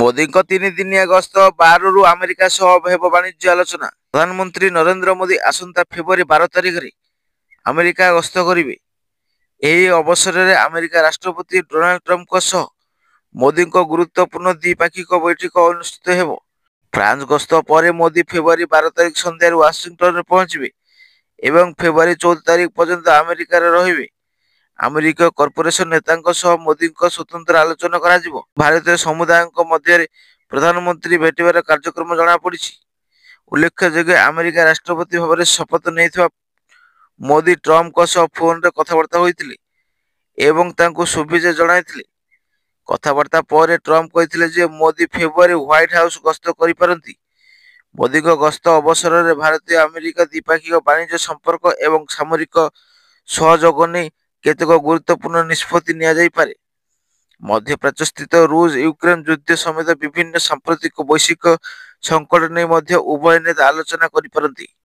ମୋଦିଙ୍କ 3 ଦିନିଆ ଗସ୍ତ 12ରୁ ଆମେରିକା ସହ ହେବ ବାଣିଜ୍ୟ ଆଲୋଚନା। ପ୍ରଧାନମନ୍ତ୍ରୀ ନରେନ୍ଦ୍ର ମୋଦି ଆସନ୍ତା ଫେବୃଆରୀ 12 ତାରିଖରେ ଆମେରିକା ଗସ୍ତ କରିବେ। ଏହି ଅବସରରେ ଆମେରିକା ରାଷ୍ଟ୍ରପତି ଡୋନାଲ୍ଡ ଟ୍ରମ୍ପଙ୍କ ସହ ମୋଦିଙ୍କ ଗୁରୁତ୍ୱପୂର୍ଣ୍ଣ ଦ୍ୱିପାକ୍ଷିକ ବୈଠକ ଅନୁଷ୍ଠିତ ହେବ। ଫ୍ରାନ୍ସ ଗସ୍ତ ପରେ ମୋଦି ଫେବୃଆରୀ 12 ତାରିଖ ସନ୍ଧ୍ୟାରେ ୱାଶିଂଟନରେ ପହଞ୍ଚିବେ ଏବଂ ଫେବୃଆରୀ 14 ତାରିଖ ପର୍ଯ୍ୟନ୍ତ ଆମେରିକାରେ ରହିବେ। ଆମେରିକୀୟ କର୍ପୋରେସନ ନେତାଙ୍କ ସହ ମୋଦିଙ୍କ ସ୍ୱତନ୍ତ୍ର ଆଲୋଚନା କରାଯିବ। ଭାରତୀୟ ସମୁଦାୟଙ୍କ ମଧ୍ୟରେ ପ୍ରଧାନମନ୍ତ୍ରୀ ଭେଟିବାର କାର୍ଯ୍ୟକ୍ରମ ଜଣାପଡ଼ିଛି। ଉଲ୍ଲେଖଯୋଗ୍ୟ, ଆମେରିକା ରାଷ୍ଟ୍ରପତି ଭାବରେ ଶପଥ ନେଇଥିବା ମୋଦି ଟ୍ରମ୍ପଙ୍କ ସହ ଫୋନରେ କଥାବାର୍ତ୍ତା ହୋଇଥିଲେ ଏବଂ ତାଙ୍କୁ ଶୁଭେଚ୍ଛା ଜଣାଇଥିଲେ। କଥାବାର୍ତ୍ତା ପରେ ଟ୍ରମ୍ପ କହିଥିଲେ ଯେ ମୋଦି ଫେବୃଆରୀ ହ୍ୱାଇଟ୍ ହାଉସ୍ ଗସ୍ତ କରିପାରନ୍ତି। ମୋଦିଙ୍କ ଗସ୍ତ ଅବସରରେ ଭାରତୀୟ ଆମେରିକା ଦ୍ୱିପାକ୍ଷିକ ବାଣିଜ୍ୟ ସମ୍ପର୍କ ଏବଂ ସାମରିକ ସହଯୋଗ ନେଇ କେତେକ ଗୁରୁତ୍ୱପୂର୍ଣ୍ଣ ନିଷ୍ପତ୍ତି ନିଆଯାଇପାରେ। ମଧ୍ୟପ୍ରାଚ୍ୟସ୍ଥିତ ରୁଷ ୟୁକ୍ରେନ ଯୁଦ୍ଧ ସମେତ ବିଭିନ୍ନ ସାମ୍ପ୍ରତିକ ବୈଶ୍ୱିକ ସଙ୍କଟ ନେଇ ମଧ୍ୟ ଉଭୟ ନେତା ଆଲୋଚନା କରିପାରନ୍ତି।